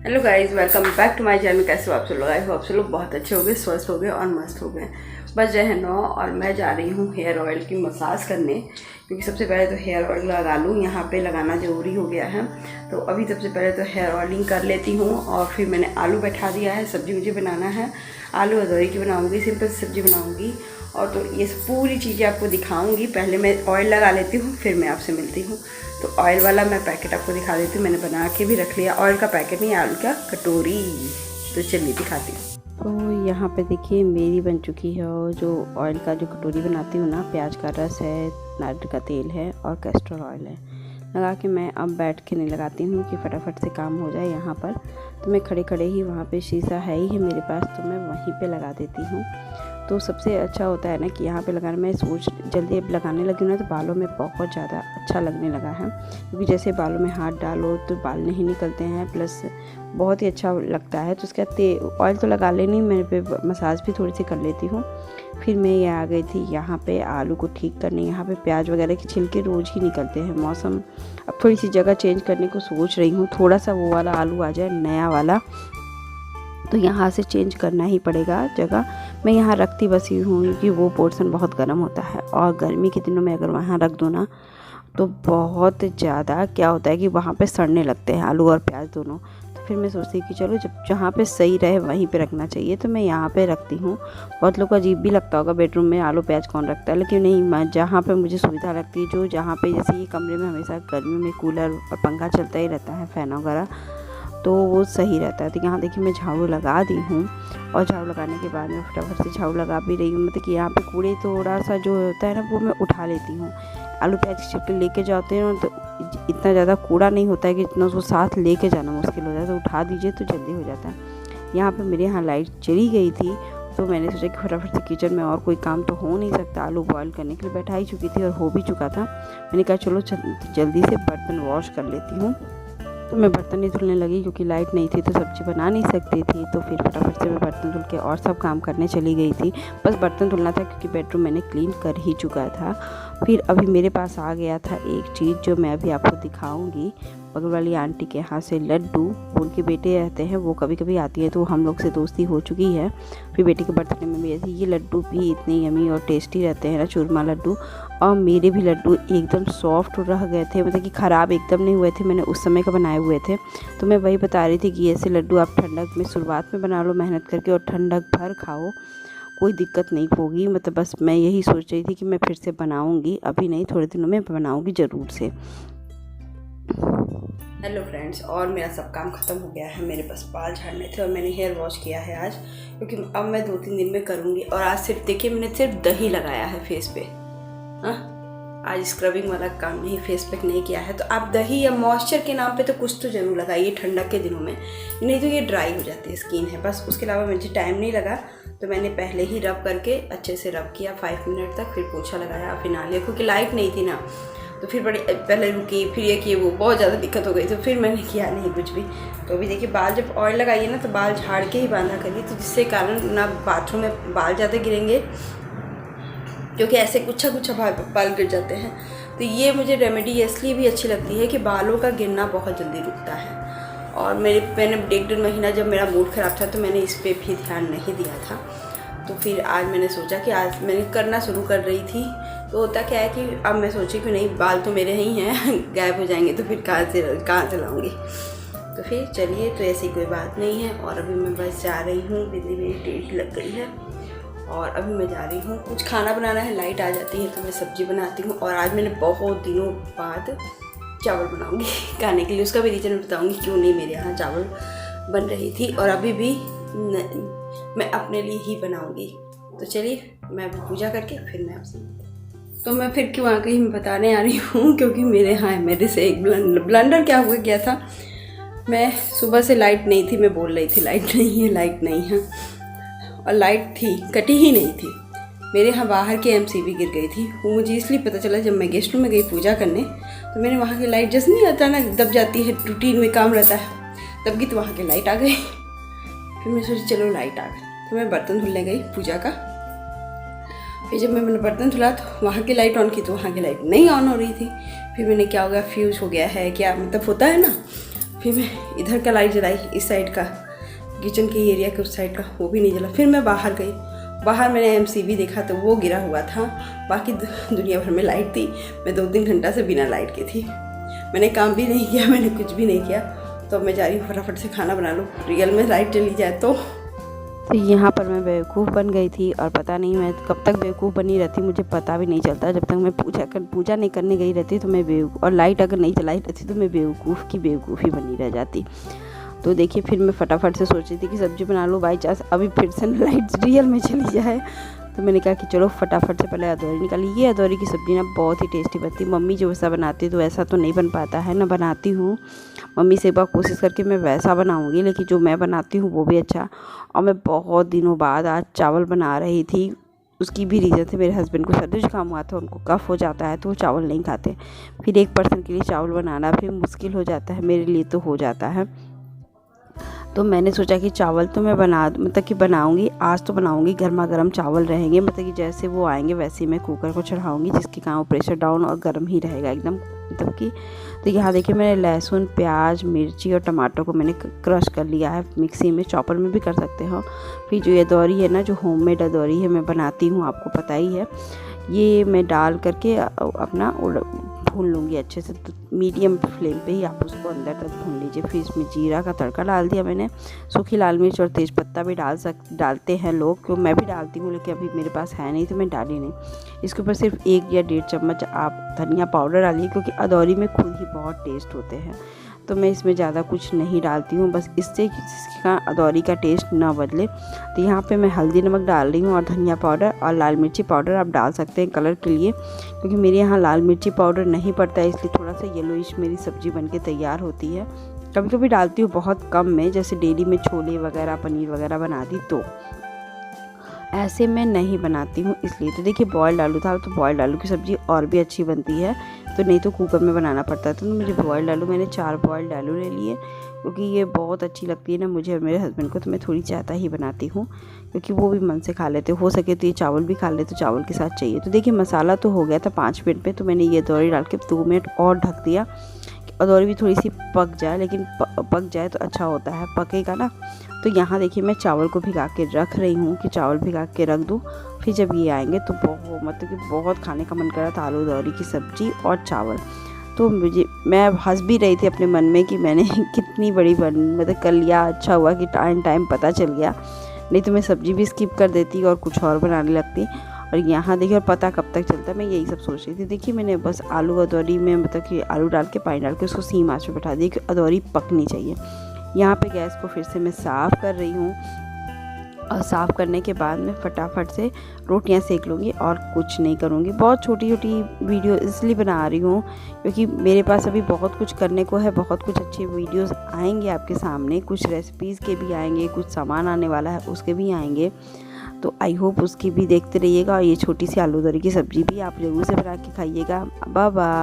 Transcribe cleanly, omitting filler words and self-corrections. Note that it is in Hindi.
Hello guys, welcome back to my channel. कैसे हो आप सब लोग? आई होप आप सब लोग बहुत अच्छे हो गए, स्वस्थ हो गए और मस्त हो गए। बस रहे 9 और मैं जा रही हूँ हेयर ऑयल की मसाज करने, क्योंकि सबसे पहले तो हेयर ऑयल लगा लूँ। यहाँ पे लगाना ज़रूरी हो गया है। तो अभी सबसे पहले तो हेयर ऑयलिंग कर लेती हूँ और फिर मैंने आलू बैठा दिया है। सब्ज़ी मुझे बनाना है, आलू अदौरी की बनाऊँगी, सिंपल सब्ज़ी बनाऊँगी। और तो ये पूरी चीज़ें आपको दिखाऊँगी। पहले मैं ऑयल लगा लेती हूँ, फिर मैं आपसे मिलती हूँ। तो ऑयल वाला मैं पैकेट आपको दिखा देती हूँ। मैंने बना के भी रख लिया। ऑयल का पैकेट नहीं, आलू का कटोरी। तो चलिए दिखाती हूँ। तो यहाँ पे देखिए मेरी बन चुकी है। और जो ऑयल का जो कटोरी बनाती हूँ ना, प्याज का रस है, नारियल का तेल है और कैस्टर ऑयल है। लगा के मैं अब बैठ के नहीं लगाती हूँ कि फटाफट से काम हो जाए। यहाँ पर तो मैं खड़े खड़े ही, वहाँ पे शीशा है ही है मेरे पास, तो मैं वहीं पे लगा देती हूँ। तो सबसे अच्छा होता है ना कि यहाँ पे लगाना, मैं सोच जल्दी अब लगाने लगी ना तो बालों में बहुत ज़्यादा अच्छा लगने लगा है। क्योंकि जैसे बालों में हाथ डालो तो बाल नहीं निकलते हैं, प्लस बहुत ही अच्छा लगता है। तो उसके बाद ऑयल तो लगा लेनी, मैं पे मसाज भी थोड़ी सी कर लेती हूँ। फिर मैं ये आ गई थी यहाँ पे आलू को ठीक करने। यहाँ पे प्याज वगैरह के छिलके रोज़ ही निकलते हैं। मौसम अब थोड़ी सी जगह चेंज करने को सोच रही हूँ, थोड़ा सा वो वाला आलू आ जाए, नया वाला, तो यहाँ से चेंज करना ही पड़ेगा जगह। मैं यहाँ रखती बसी हूँ क्योंकि वो पोर्शन बहुत गर्म होता है, और गर्मी के दिनों में अगर वहाँ रख दो ना तो बहुत ज़्यादा क्या होता है कि वहाँ पे सड़ने लगते हैं आलू और प्याज दोनों। तो फिर मैं सोचती कि चलो जब जहाँ पे सही रहे वहीं पे रखना चाहिए, तो मैं यहाँ पे रखती हूँ। बहुत लोग को अजीब भी लगता होगा बेडरूम में आलू प्याज कौन रखता है, लेकिन नहीं, मैं जहाँ पे मुझे सुविधा लगती है, जो जहाँ पे जैसे ये कमरे में हमेशा गर्मी में कूलर और पंखा चलता ही रहता है, फ़ैन वगैरह, तो वो सही रहता है। तो यहाँ देखिए मैं झाड़ू लगा दी हूँ, और झाड़ू लगाने के बाद मैं फटाफट से झाड़ू लगा भी रही हूँ। मतलब कि यहाँ पे कूड़े थोड़ा सा जो होता है ना वो मैं उठा लेती हूँ। आलू प्याज के छिलके लेके जाते हैं तो इतना ज़्यादा कूड़ा नहीं होता है कि इतना उसको साथ लेके जाना मुश्किल हो जाता है, तो उठा दीजिए तो जल्दी हो जाता है। यहाँ पर मेरे यहाँ लाइट चली गई थी, तो मैंने सोचा कि फटाफट से किचन में और कोई काम तो हो नहीं सकता। आलू बॉयल करने के लिए बैठा ही चुकी थी और हो भी चुका था। मैंने कहा चलो जल्दी से बर्तन वॉश कर लेती हूँ। तो मैं बर्तन नहीं धुलने लगी, क्योंकि लाइट नहीं थी तो सब्ज़ी बना नहीं सकती थी। तो फिर फटाफट से मैं बर्तन धुल के और सब काम करने चली गई थी। बस बर्तन धुलना था, क्योंकि बेडरूम मैंने क्लीन कर ही चुका था। फिर अभी मेरे पास आ गया था एक चीज़ जो मैं अभी आपको दिखाऊंगी। बगल वाली आंटी के यहाँ से लड्डू, उनके बेटे रहते हैं, वो कभी कभी आती है, तो हम लोग से दोस्ती हो चुकी है। फिर बेटी के बर्थडे में भी थी। ये लड्डू भी इतने यमी और टेस्टी रहते हैं ना, चूरमा लड्डू। और मेरे भी लड्डू एकदम सॉफ्ट रह गए थे, मतलब कि ख़राब एकदम नहीं हुए थे, मैंने उस समय का बनाए हुए थे। तो मैं वही बता रही थी कि ऐसे लड्डू आप ठंडक में शुरुआत में बना लो मेहनत करके, और ठंडक भर खाओ, कोई दिक्कत नहीं होगी। मतलब बस मैं यही सोच रही थी कि मैं फिर से बनाऊंगी, अभी नहीं, थोड़े दिनों में बनाऊंगी ज़रूर से। हेलो फ्रेंड्स, और मेरा सब काम ख़त्म हो गया है। मेरे पास बाल झाड़ने थे और मैंने हेयर वॉश किया है आज, क्योंकि अब मैं 2-3 दिन में करूँगी। और आज सिर्फ देखिए मैंने सिर्फ दही लगाया है फेस पे। आज स्क्रबिंग वाला काम नहीं, फेस पैक नहीं किया है। तो आप दही या मॉइस्चर के नाम पे तो कुछ तो ज़रूर लगाइए ठंडक के दिनों में, नहीं तो ये ड्राई हो जाती है स्किन है बस। उसके अलावा मुझे टाइम नहीं लगा, तो मैंने पहले ही रब करके अच्छे से रब किया 5 मिनट तक, फिर पोछा लगाया, फिर नहा लिया। क्योंकि लाइट नहीं थी ना, तो फिर बड़ी पहले रुकी, फिर ये किए, वो बहुत ज़्यादा दिक्कत हो गई, तो फिर मैंने किया नहीं कुछ भी। तो अभी देखिए बाल जब ऑयल लगाइए ना तो बाल झाड़ के ही बांधा करिए, तो जिससे कारण ना बाथरूम में बाल ज़्यादा गिरेंगे, क्योंकि ऐसे गुच्छा गुच्छा बाल गिर जाते हैं। तो ये मुझे रेमेडी इसलिए भी अच्छी लगती है कि बालों का गिरना बहुत जल्दी रुकता है। और मैंने 1-1.5 महीना जब मेरा मूड ख़राब था तो मैंने इस पर भी ध्यान नहीं दिया था। तो फिर आज मैंने सोचा कि आज मैंने करना शुरू कर रही थी। तो होता क्या है कि अब मैं सोची कि नहीं, बाल तो मेरे ही हैं, गायब हो जाएंगे तो फिर कहाँ से लाऊंगी। तो फिर चलिए, तो ऐसी कोई बात नहीं है। और अभी मैं बस जा रही हूँ, बिजली मेरी टेढ़ी लग गई है, और अभी मैं जा रही हूँ, कुछ खाना बनाना है। लाइट आ जाती है तो मैं सब्ज़ी बनाती हूँ। और आज मैंने बहुत दिनों बाद चावल बनाऊँगी खाने के लिए। उसका भी रीज़न बताऊँगी क्यों नहीं मेरे यहाँ चावल बन रही थी, और अभी भी मैं अपने लिए ही बनाऊँगी। तो चलिए मैं पूजा करके फिर मैं आपसे, तो मैं फिर क्यों आ गई मैं बताने आ रही हूँ, क्योंकि मेरे से एक ब्लंडर क्या हुआ गया था। मैं सुबह से लाइट नहीं थी, मैं बोल रही थी लाइट नहीं है, और लाइट थी, कटी ही नहीं थी। मेरे यहाँ बाहर की एमसीबी गिर गई थी। वो मुझे इसलिए पता चला जब मैं गेस्ट रूम में गई पूजा करने, तो मैंने वहाँ की लाइट जैसे नहीं आता ना, दब जाती है, रूटीन में काम रहता है, तब की तो वहाँ की लाइट आ गई। फिर मैं सोची चलो लाइट आ गई, तो मैं बर्तन धुलने गई पूजा का। फिर जब मैंने बर्तन धुला तो वहाँ की लाइट ऑन की, तो वहाँ की लाइट नहीं ऑन हो रही थी। फिर मैंने क्या हो गया, फ्यूज़ हो गया है क्या, मतलब होता है ना, फिर मैं इधर का लाइट जलाई, इस साइड का किचन के एरिया के उस साइड का, वो भी नहीं जला। फिर मैं बाहर गई, बाहर मैंने MCB देखा तो वो गिरा हुआ था। बाकी दुनिया भर में लाइट थी। मैं 2-3 घंटा से बिना लाइट के थी। मैंने काम भी नहीं किया, मैंने कुछ भी नहीं किया। तो अब मैं जा रही हूँ फटाफट से खाना बना लूँ, रियल में लाइट चली जाए तो यहाँ पर मैं बेवकूफ़ बन गई थी। और पता नहीं मैं कब तक बेवकूफ़ बनी रहती, मुझे पता भी नहीं चलता। जब तक मैं पूजा नहीं करने गई रहती तो मैं और लाइट अगर नहीं जलाई रहती तो मैं बेवकूफ़ की बेवकूफ़ी बनी रह जाती। तो देखिए फिर मैं फटाफट से सोच रही थी कि सब्ज़ी बना लूँ, बाई चांस अभी फिर से लाइट रियल में चली जाए। तो मैंने कहा कि चलो फटाफट से पहले अदौरी निकाली। ये अदौरी की सब्ज़ी ना बहुत ही टेस्टी बनती है। मम्मी जो वैसा बनाती है तो वैसा तो नहीं बन पाता है ना, बनाती हूँ मम्मी से एक बार कोशिश करके मैं वैसा बनाऊँगी, लेकिन जो मैं बनाती हूँ वो भी अच्छा। और मैं बहुत दिनों बाद आज चावल बना रही थी। उसकी भी रीज़न थे, मेरे हस्बैंड को सर्दी जुकाम हुआ था, उनको कफ हो जाता है तो वो चावल नहीं खाते। फिर एक पर्सन के लिए चावल बनाना फिर मुश्किल हो जाता है, मेरे लिए तो हो जाता है। तो मैंने सोचा कि चावल तो मैं बनाऊंगी, आज तो बनाऊंगी। गर्मा गर्म चावल रहेंगे, मतलब कि जैसे वो आएंगे वैसे ही मैं कुकर को चढ़ाऊंगी, जिसके कारण वो प्रेशर डाउन और गर्म ही रहेगा एकदम मतलब कि। तो यहाँ देखिए मैंने लहसुन, प्याज, मिर्ची और टमाटर को मैंने क्रश कर लिया है मिक्सी में, चॉपर में भी कर सकते हो। फिर जो ये अदौरी है ना, जो होममेड अदौरी है मैं बनाती हूँ, आपको पता ही है, ये मैं डाल करके अपना भून लूँगी अच्छे से। तो मीडियम फ्लेम पे ही आप उसको अंदर तक भून लीजिए। फिर इसमें जीरा का तड़का डाल दिया मैंने, सूखी लाल मिर्च और तेज़पत्ता भी डालते हैं लोग, क्यों मैं भी डालती हूँ, लेकिन अभी मेरे पास है नहीं तो मैं डाली नहीं। इसके ऊपर सिर्फ 1 या 1.5 चम्मच आप धनिया पाउडर डालिए, क्योंकि अदौरी में खुद ही बहुत टेस्ट होते हैं। तो मैं इसमें ज़्यादा कुछ नहीं डालती हूँ, बस इससे जिसका अदौरी का टेस्ट ना बदले। तो यहाँ पे मैं हल्दी नमक डाल रही हूँ और धनिया पाउडर और लाल मिर्ची पाउडर आप डाल सकते हैं कलर के लिए, क्योंकि मेरे यहाँ लाल मिर्ची पाउडर नहीं पड़ता है, इसलिए थोड़ा सा येलोइश मेरी सब्ज़ी बनके तैयार होती है। कभी कभी डालती हूँ बहुत कम में, जैसे डेली में छोले वगैरह पनीर वगैरह बनाती, तो ऐसे मैं नहीं बनाती हूँ इसलिए। तो देखिए बॉयल आलू था, तो बॉयल आलू की सब्ज़ी और भी अच्छी बनती है, तो नहीं तो कुकर में बनाना पड़ता है। तो मुझे बॉयल आलू, मैंने 4 बॉयल आलू ले लिए, क्योंकि ये बहुत अच्छी लगती है ना मुझे और मेरे हस्बैंड को, तो मैं थोड़ी ज़्यादा ही बनाती हूँ, क्योंकि वो भी मन से खा लेते, हो सके तो ये चावल भी खा ले तो चावल के साथ चाहिए। तो देखिए मसाला तो हो गया था 5 मिनट में, तो मैंने ये अदौरी डाल के 2 मिनट और ढक दिया। अदौरी भी थोड़ी सी पक जाए, लेकिन पक जाए तो अच्छा होता है, पकेगा ना। तो यहाँ देखिए मैं चावल को भिगा के रख रही हूँ कि चावल भिगा के रख दूँ, फिर जब ये आएंगे तो मतलब कि बहुत खाने का मन कर रहा था, आलू अदौरी की सब्ज़ी और चावल। तो मैं हंस भी रही थी अपने मन में कि मैंने कितनी बड़ी मतलब कर लिया। अच्छा हुआ कि टाइम पता चल गया, नहीं तो मैं सब्ज़ी भी स्किप कर देती और कुछ और बनाने लगती। और यहाँ देखिए, और पता कब तक चलता, मैं यही सब सोच रही थी। देखिए मैंने बस आलू अदौरी में मतलब कि आलू डाल के पानी डाल के उसको सीम आंच पे बैठा दिया कि अदौरी पकनी चाहिए। यहाँ पे गैस को फिर से मैं साफ़ कर रही हूँ, और साफ़ करने के बाद मैं फटाफट से रोटियां सेक लूँगी और कुछ नहीं करूँगी। बहुत छोटी छोटी वीडियो इसलिए बना रही हूँ क्योंकि मेरे पास अभी बहुत कुछ करने को है, बहुत कुछ अच्छे वीडियोस आएंगे आपके सामने, कुछ रेसिपीज़ के भी आएंगे, कुछ सामान आने वाला है उसके भी आएंगे। तो आई होप उसकी भी देखते रहिएगा। और ये छोटी सी आलू अदौरी की सब्ज़ी भी आप ज़रूर से बना के खाइएगा। Bye bye.